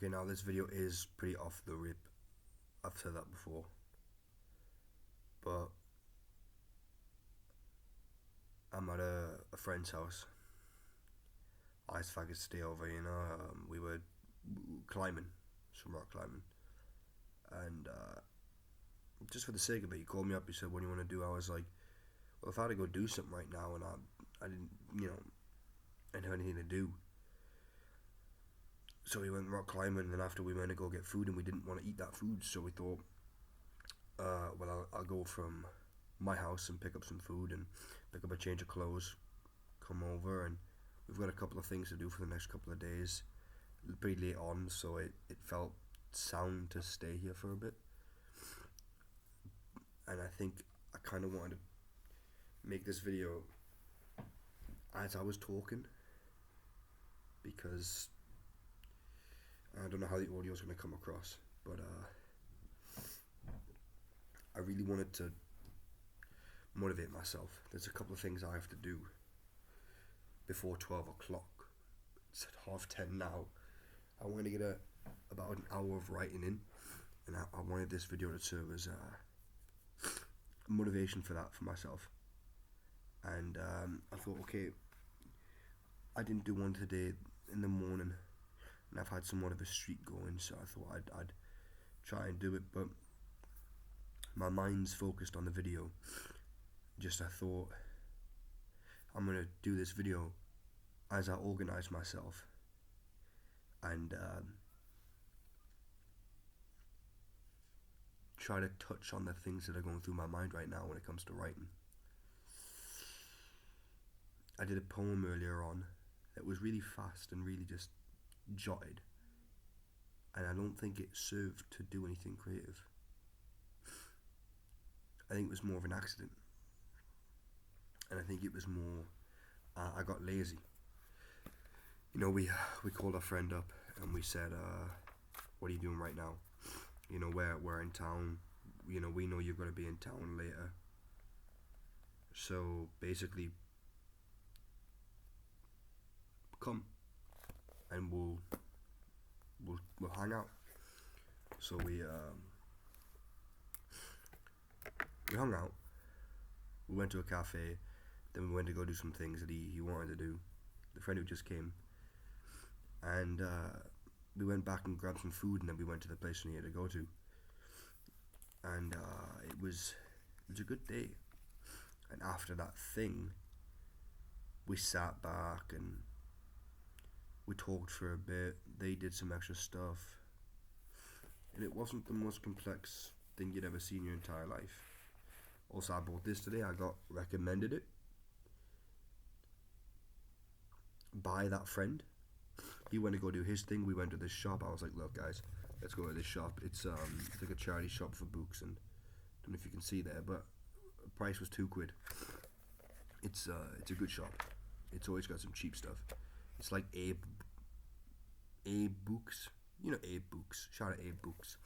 Okay, now this video is pretty off the rip. I've said that before. But I'm at a friend's house. Ice faggots stay over, we were climbing, some rock climbing. And just for the sake of it, he called me up, he said, what do you want to do? I was like, well, if I had to go do something right now and I didn't, I didn't have anything to do. So we went rock climbing, and then after we went to go get food, and we didn't want to eat that food, so we thought, well, I'll go from my house and pick up some food and pick up a change of clothes, come over, and we've got a couple of things to do for the next couple of days. Pretty late on, so it felt sound to stay here for a bit. And I think I kind of wanted to make this video as I was talking, because I don't know how the audio is going to come across, but I really wanted to motivate myself. There's a couple of things I have to do before 12 o'clock. It's at 10:30 now. I wanted to get about an hour of writing in, and I wanted this video to serve as motivation for that for myself. And I thought, okay, I didn't do one today in the morning, and I've had somewhat of a streak going, so I thought I'd try and do it, but my mind's focused on the video. I thought I'm gonna do this video as I organize myself, and try to touch on the things that are going through my mind right now when it comes to writing. I did a poem earlier on that was really fast and really just jotted, and I don't think it served to do anything creative. I think it was more of an accident, and I think it was more I got lazy. We called our friend up and we said, what are you doing right now? We're in town. We know you're going to be in town later, so basically come and we'll hang out. So we hung out. We went to a cafe, then we went to go do some things that he wanted to do, the friend who just came, and we went back and grabbed some food, and then we went to the place we needed to go to, and it was a good day. And after that thing, we sat back and we talked for a bit. They did some extra stuff, and it wasn't the most complex thing you'd ever seen in your entire life. Also, I bought this today. I got recommended it by that friend. He went to go do his thing. We went to this shop. I was like, look, guys, let's go to this shop. It's like a charity shop for books, and I don't know if you can see there, but the price was £2. It's a good shop. It's always got some cheap stuff. It's like Abe Books. Abe Books. Shout out Abe Books.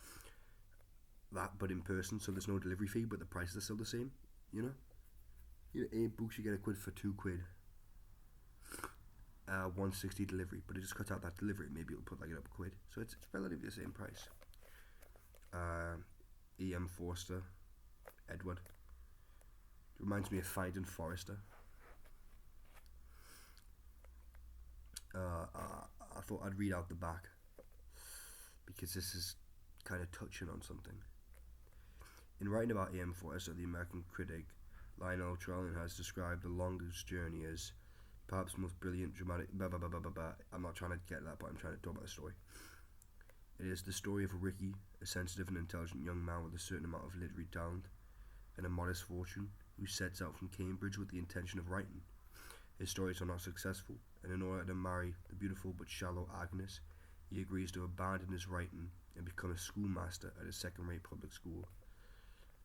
That, but in person, so there's no delivery fee, but the prices are still the same. Abe Books, you get a quid for £2. 160 delivery, but it just cuts out that delivery. Maybe it'll put like it up a quid, so it's relatively the same price. E.M. Forster, Edward. It reminds me of Finding Forrester. I thought I'd read out the back, because this is kind of touching on something. In writing about E.M. Forrester, the American critic Lionel Trellin has described the longest journey as perhaps most brilliant, dramatic, I'm not trying to get that, but I'm trying to talk about the story. It is the story of Ricky, a sensitive and intelligent young man with a certain amount of literary talent and a modest fortune, who sets out from Cambridge with the intention of writing. His stories are not successful, and in order to marry the beautiful but shallow Agnes, he agrees to abandon his writing and become a schoolmaster at a second-rate public school.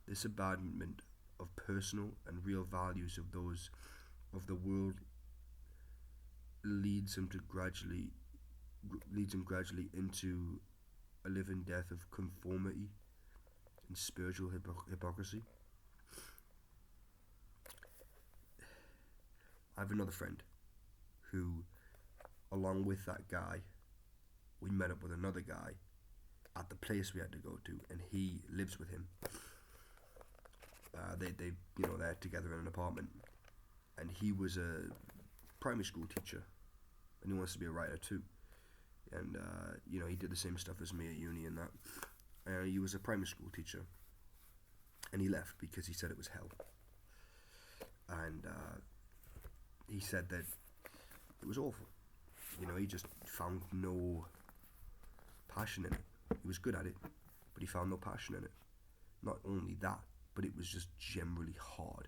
This abandonment of personal and real values of those of the world leads him gradually into a living death of conformity and spiritual hypocrisy. I have another friend who, along with that guy, we met up with another guy at the place we had to go to, and he lives with him. They're together in an apartment, and he was a primary school teacher, and he wants to be a writer too. And he did the same stuff as me at uni and that. He was a primary school teacher, and he left because he said it was hell. And he said that it was awful. He just found no passion in it. He was good at it, but he found no passion in it. Not only that, but it was just generally hard.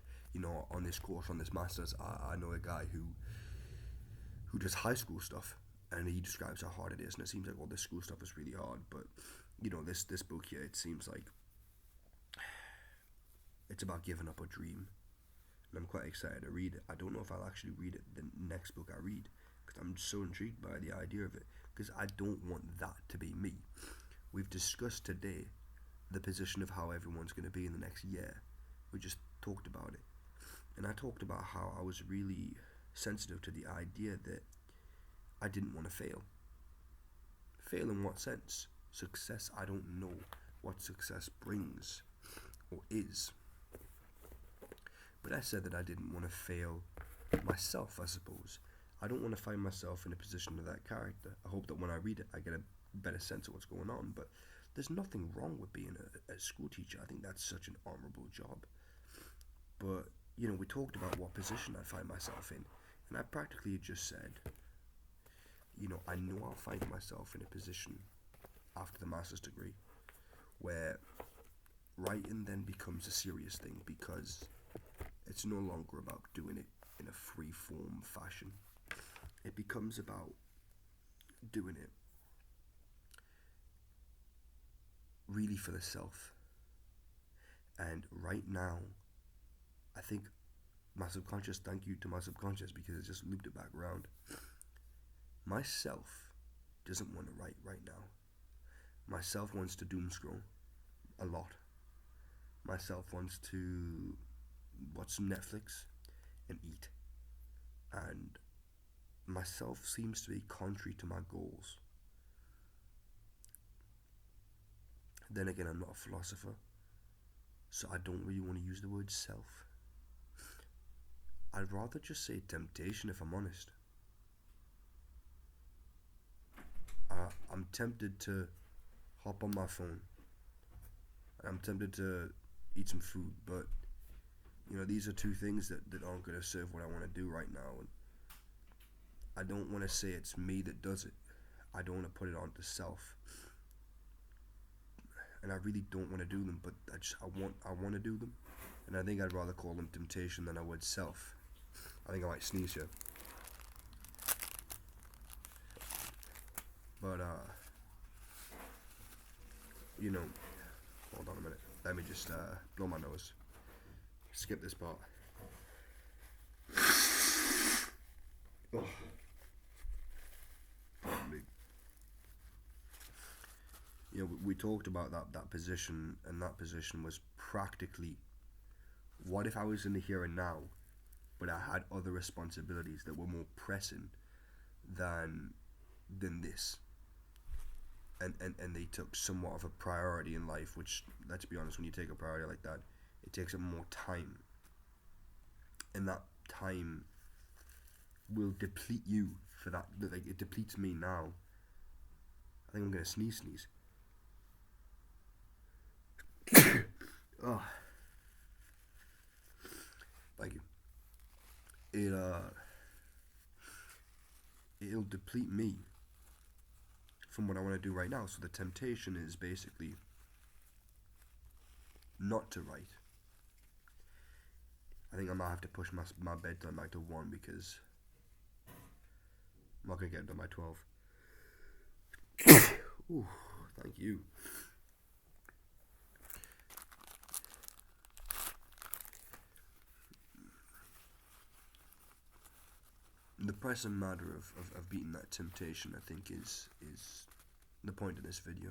On this course, on this master's, I know a guy who does high school stuff, and he describes how hard it is, and it seems like all this school stuff is really hard. But this book here, it seems like it's about giving up a dream, and I'm quite excited to read it. I don't know if I'll actually read it the next book I read, because I'm so intrigued by the idea of it, because I don't want that to be me. We've discussed today the position of how everyone's going to be in the next year. We just talked about it, and I talked about how I was really sensitive to the idea that I didn't want to fail. Fail in what sense? Success, I don't know what success brings or is. But I said that I didn't want to fail myself, I suppose. I don't want to find myself in a position of that character. I hope that when I read it, I get a better sense of what's going on. But there's nothing wrong with being a school teacher. I think that's such an honourable job. But, we talked about what position I find myself in. And I practically just said, I know I'll find myself in a position after the master's degree where writing then becomes a serious thing, because it's no longer about doing it in a free-form fashion. It becomes about doing it really for the self. And right now, I think my subconscious, thank you to my subconscious, because it just looped it back around. Myself doesn't want to write right now. Myself wants to doom scroll a lot. Myself wants to watch some Netflix and eat. And myself seems to be contrary to my goals. Then again, I'm not a philosopher, so I don't really want to use the word self. I'd rather just say temptation, if I'm honest. I'm tempted to hop on my phone. I'm tempted to eat some food, but these are two things that aren't going to serve what I want to do right now. And I don't want to say it's me that does it. I don't want to put it onto self. And I really don't want to do them, but I want to do them. And I think I'd rather call them temptation than I would self. I think I might sneeze here. But, hold on a minute. Let me just blow my nose. Skip this part. Oh. Pardon me. We talked about that position, and that position was practically, what if I was in the here and now, but I had other responsibilities that were more pressing than this. And they took somewhat of a priority in life, which, let's be honest, when you take a priority like that, it takes up more time. And that time will deplete you for that. Like, it depletes me now. I think I'm going to sneeze. Oh. Thank you. It'll deplete me from what I want to do right now. So the temptation is basically not to write. I think I might have to push my bedtime back to 1, because I'm not going to get it done by 12. Ooh, thank you. The pressing matter of beating that temptation, I think, is the point of this video.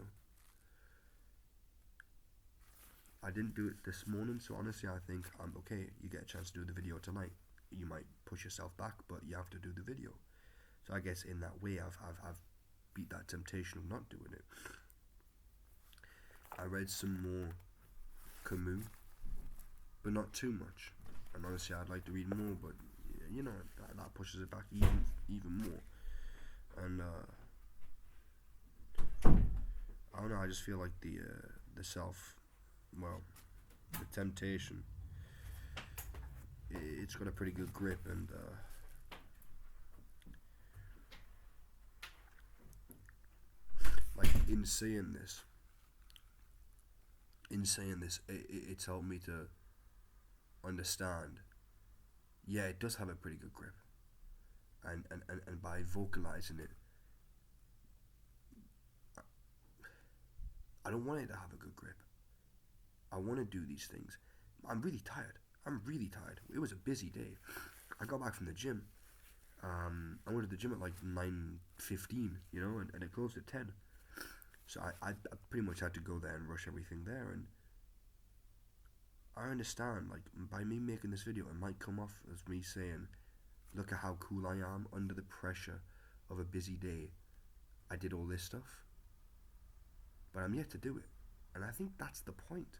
I didn't do it this morning, so honestly I think I'm okay. You get a chance to do the video tonight. You might push yourself back, but you have to do the video. So I guess in that way I've beat that temptation of not doing it. I read some more Camus, but not too much. And honestly, I'd like to read more, but that pushes it back even more. And I don't know. I just feel like the temptation, it's got a pretty good grip, and like in saying this, it's helped me to understand. Yeah, it does have a pretty good grip, and by vocalizing it, I don't want it to have a good grip. I want to do these things. I'm really tired. It was a busy day. I got back from the gym. I went to the gym at like 9:15, and it closed at 10. So I pretty much had to go there and rush everything there. And I understand, like, by me making this video, it might come off as me saying, look at how cool I am under the pressure of a busy day. I did all this stuff. But I'm yet to do it. And I think that's the point.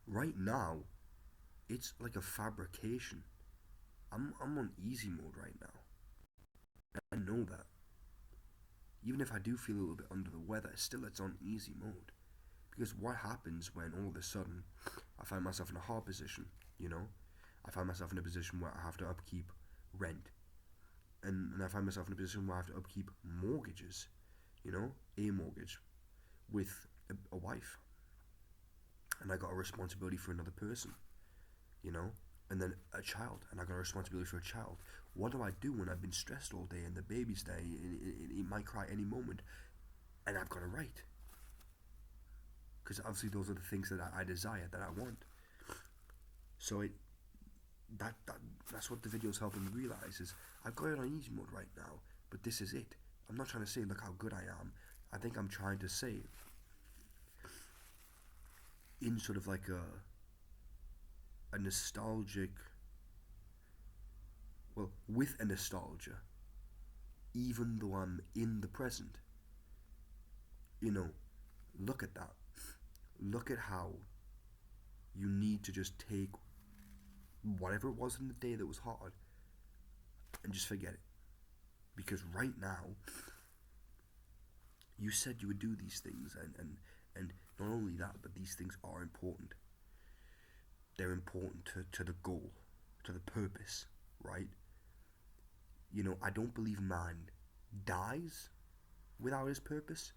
Right now, it's like a fabrication. I'm on easy mode right now. I know that. Even if I do feel a little bit under the weather, still it's on easy mode. Because what happens when all of a sudden I find myself in a hard position, I find myself in a position where I have to upkeep rent. And I find myself in a position where I have to upkeep mortgages, a mortgage with a wife. And I got a responsibility for another person, and then a child, and I got a responsibility for a child. What do I do when I've been stressed all day and the baby's there? It might cry any moment, and I've got to write. Because obviously those are the things that I desire, that I want. So that's what the video's helping me realize is I've got it on easy mode right now, but this is it. I'm not trying to say look how good I am. I think I'm trying to say in sort of like a nostalgic, with a nostalgia, even though I'm in the present. Look at that. Look at how you need to just take whatever it was in the day that was hard and just forget it. Because right now, you said you would do these things, and not only that, but these things are important. They're important to the goal, to the purpose, right? I don't believe man dies without his purpose.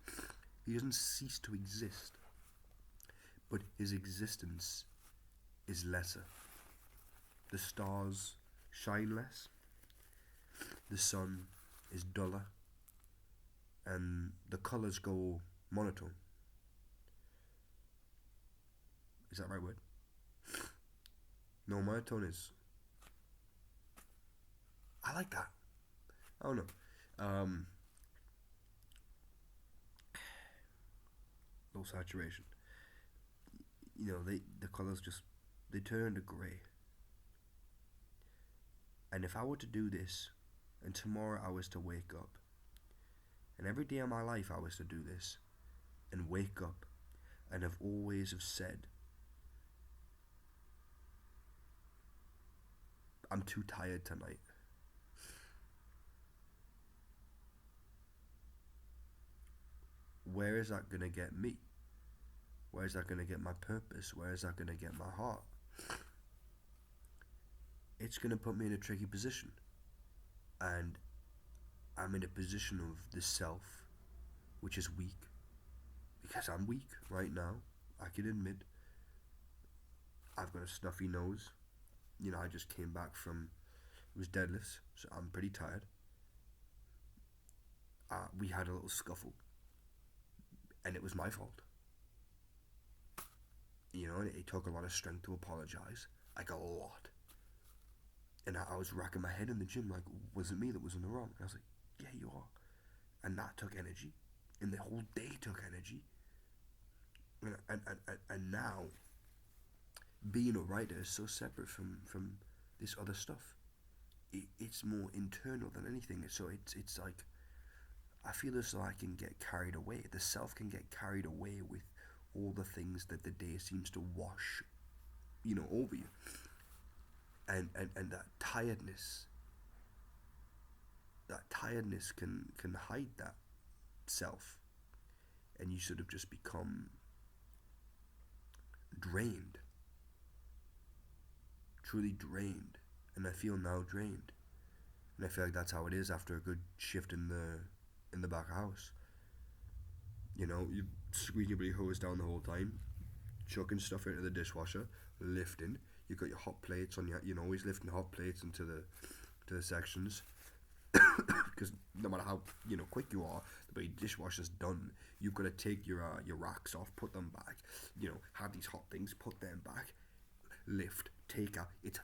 He doesn't cease to exist, but his existence is lesser. The stars shine less, the sun is duller, and the colours go monotone. Is that the right word? No, monotone is... I like that. I don't know. Low saturation. The colours just... they turn to grey. And if I were to do this, and tomorrow I was to wake up, and every day of my life I was to do this, and wake up, and have always have said, I'm too tired tonight. Where is that going to get me? Where is that going to get my purpose? Where is that going to get my heart? It's going to put me in a tricky position. And I'm in a position of the self, which is weak. Because I'm weak right now. I can admit. I've got a stuffy nose. I just came back from... it was deadlifts, so I'm pretty tired. We had a little scuffle. And it was my fault. And it took a lot of strength to apologize. Like, a lot. And I was racking my head in the gym like, was it me that was in the wrong? And I was like, yeah, you are. And that took energy. And the whole day took energy. And now, being a writer is so separate from this other stuff. It's more internal than anything. So it's like, I feel as though I can get carried away. The self can get carried away with all the things that the day seems to wash, over you. And that tiredness can hide that self, and you sort of just become drained, truly drained. And I feel now drained, and I feel like that's how it is after a good shift in the back house. You squeaking your hose down the whole time, chucking stuff into the dishwasher, lifting. You got your hot plates on always lifting hot plates into the sections, because no matter how quick you are, the bloody dishwasher's done. You've got to take your racks off, put them back. Have these hot things, put them back, lift, take out. It's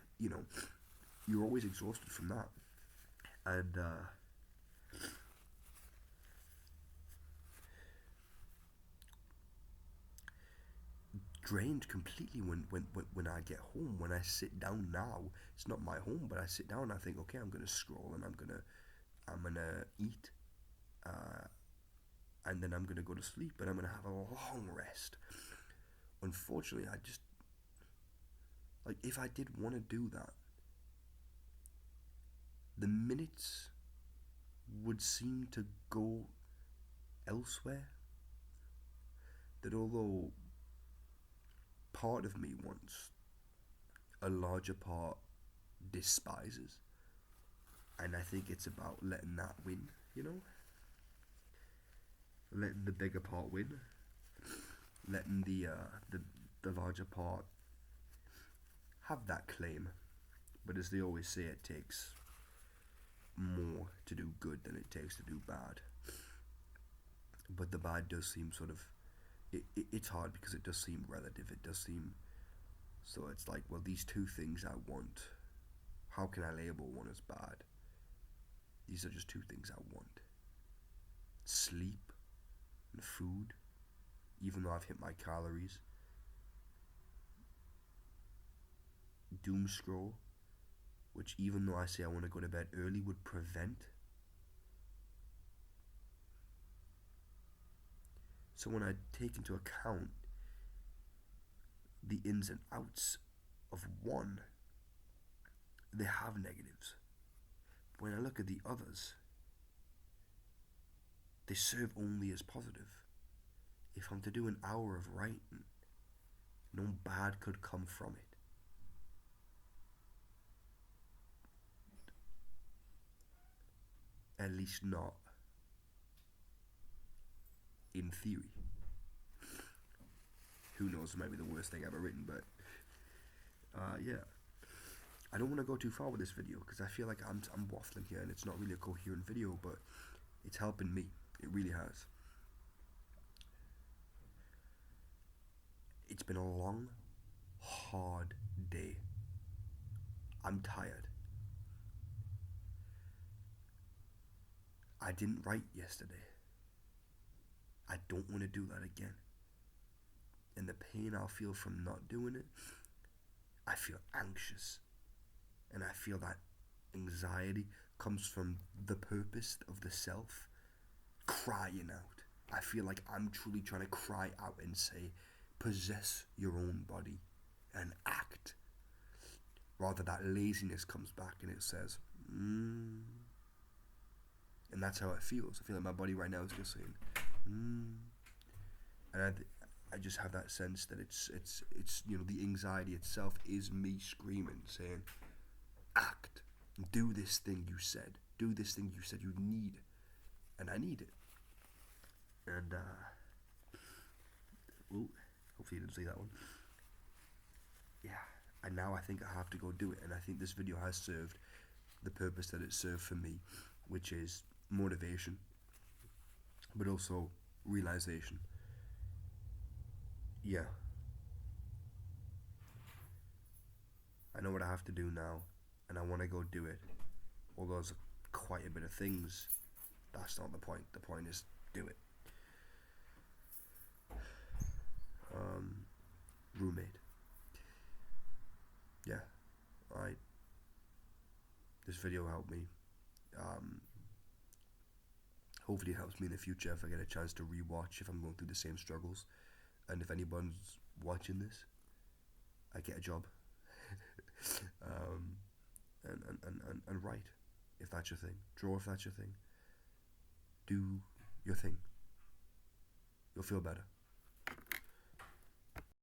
you're always exhausted from that, and drained completely when I get home. When I sit down now, it's not my home, but I sit down and I think, okay, I'm gonna scroll and I'm gonna eat, and then I'm gonna go to sleep and I'm gonna have a long rest. Unfortunately, I just if I did want to do that, the minutes would seem to go elsewhere. That although part of me wants, a larger part despises, and I think it's about letting that win, letting the bigger part win, letting the larger part have that claim. But as they always say, it takes more to do good than it takes to do bad. But the bad does seem sort of, it's hard because it does seem relative. It does seem, so it's like, well, these two things I want, how can I label one as bad? These are just two things I want. Sleep and food, even though I've hit my calories. Doom scroll, which even though I say I want to go to bed early, would prevent. So when I take into account the ins and outs of one, they have negatives. When I look at the others, they serve only as positive. If I'm to do an hour of writing, no bad could come from it. At least not in theory. Who knows, it might be the worst thing I've ever written, but yeah. I don't want to go too far with this video because I feel like I'm waffling here and it's not really a coherent video, but it's helping me. It really has. It's been a long, hard day. I'm tired. I didn't write yesterday. I don't want to do that again. And the pain I'll feel from not doing it, I feel anxious. And I feel that anxiety comes from the purpose of the self crying out. I feel like I'm truly trying to cry out and say, possess your own body and act. Rather, that laziness comes back and it says, And that's how it feels. I feel like my body right now is just saying, And I just have that sense that it's the anxiety itself is me screaming, saying, act, do this thing you said you need, and I need it. And hopefully you didn't see that one. Yeah, and now I think I have to go do it, and I think this video has served the purpose that it served for me, which is motivation, but also realization. Yeah, I know what I have to do now, and I want to go do it. Although there's quite a bit of things, that's not the point. The point is do it. Roommate. Yeah, this video helped me. hopefully it helps me in the future if I get a chance to rewatch if I'm going through the same struggles. And if anyone's watching this, I get a job. um, and write if that's your thing. Draw if that's your thing. Do your thing. You'll feel better.